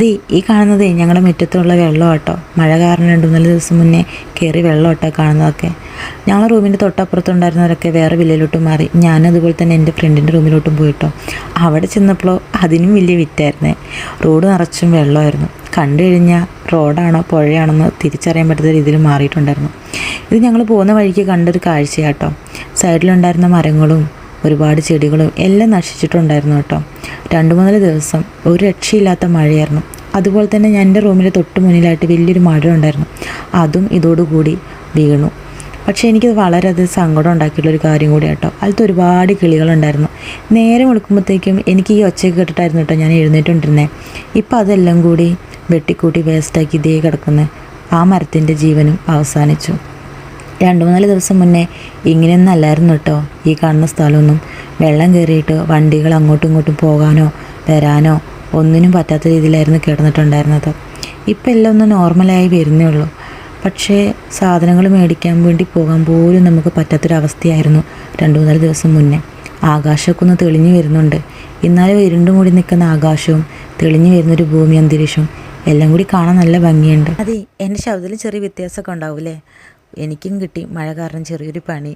അത് ഈ കാണുന്നതേ ഞങ്ങളുടെ മുറ്റത്തുള്ള വെള്ളം കേട്ടോ. മഴ കാരണം 2-3 ദിവസം മുന്നേ കയറി വെള്ളം കേട്ടോ കാണുന്നതൊക്കെ. ഞങ്ങളുടെ റൂമിൻ്റെ തൊട്ടപ്പുറത്തുണ്ടായിരുന്നവരൊക്കെ വേറെ വില്ലയിലോട്ടും മാറി. ഞാനതുപോലെ തന്നെ എൻ്റെ ഫ്രണ്ടിൻ്റെ റൂമിലോട്ടും പോയിട്ടോ. അവിടെ ചെന്നപ്പോൾ അതിനും വലിയ വിറ്റായിരുന്നേ. റോഡ് നിറച്ചും വെള്ളമായിരുന്നു. കണ്ടു കഴിഞ്ഞാൽ റോഡാണോ പുഴയാണെന്ന് തിരിച്ചറിയാൻ പറ്റാത്ത രീതിയിൽ മാറിയിട്ടുണ്ടായിരുന്നു. ഇത് ഞങ്ങൾ പോകുന്ന വഴിക്ക് കണ്ടൊരു കാഴ്ചയാട്ടോ. സൈഡിലുണ്ടായിരുന്ന മരങ്ങളും ഒരുപാട് ചെടികളും എല്ലാം നശിച്ചിട്ടുണ്ടായിരുന്നു കേട്ടോ. 2-3 ദിവസം ഒരു രക്ഷയില്ലാത്ത മഴയായിരുന്നു. അതുപോലെ തന്നെ ഞാൻ എൻ്റെ റൂമിൻ്റെ തൊട്ട് മുന്നിലായിട്ട് വലിയൊരു മഴ ഉണ്ടായിരുന്നു. അതും ഇതോടുകൂടി വീണു. പക്ഷേ എനിക്കത് വളരെയധികം സങ്കടം ഉണ്ടാക്കിയിട്ടുള്ളൊരു കാര്യം കൂടി കേട്ടോ. അതിലത്ത് ഒരുപാട് കിളികളുണ്ടായിരുന്നു. നേരെ വിളിക്കുമ്പോഴത്തേക്കും എനിക്ക് ഈ ഒച്ചയൊക്കെ കേട്ടിട്ടായിരുന്നു കേട്ടോ ഞാൻ എഴുന്നേറ്റുകൊണ്ടിരുന്നത്. ഇപ്പം അതെല്ലാം കൂടി വെട്ടിക്കൂട്ടി വേസ്റ്റാക്കി ഇതേ കിടക്കുന്ന ആ മരത്തിൻ്റെ ജീവനും അവസാനിച്ചു. 2-3 ദിവസം മുന്നേ ഇങ്ങനെയൊന്നും അല്ലായിരുന്നു കേട്ടോ ഈ കാണുന്ന സ്ഥലമൊന്നും. വെള്ളം കയറിയിട്ട് വണ്ടികൾ അങ്ങോട്ടും ഇങ്ങോട്ടും പോകാനോ വരാനോ ഒന്നിനും പറ്റാത്ത രീതിയിലായിരുന്നു കിടന്നിട്ടുണ്ടായിരുന്നത്. ഇപ്പം എല്ലാം ഒന്ന് നോർമലായി വരുന്നേ ഉള്ളൂ. പക്ഷേ സാധനങ്ങൾ മേടിക്കാൻ വേണ്ടി പോകാൻ പോലും നമുക്ക് പറ്റാത്തൊരവസ്ഥയായിരുന്നു 2-3 ദിവസം മുന്നേ. ആകാശമൊക്കെ ഒന്ന് തെളിഞ്ഞു വരുന്നുണ്ട്. എന്നാലും ഇരുണ്ടും കൂടി നിൽക്കുന്ന ആകാശവും തെളിഞ്ഞു വരുന്നൊരു ഭൂമി അന്തരീക്ഷവും എല്ലാം കൂടി കാണാൻ നല്ല ഭംഗിയുണ്ട്. അതെ, എൻ്റെ ശബ്ദത്തിൽ ചെറിയ വ്യത്യാസമൊക്കെ ഉണ്ടാവില്ലേ? എനിക്കും കിട്ടി മഴ കാരണം ചെറിയൊരു പണി.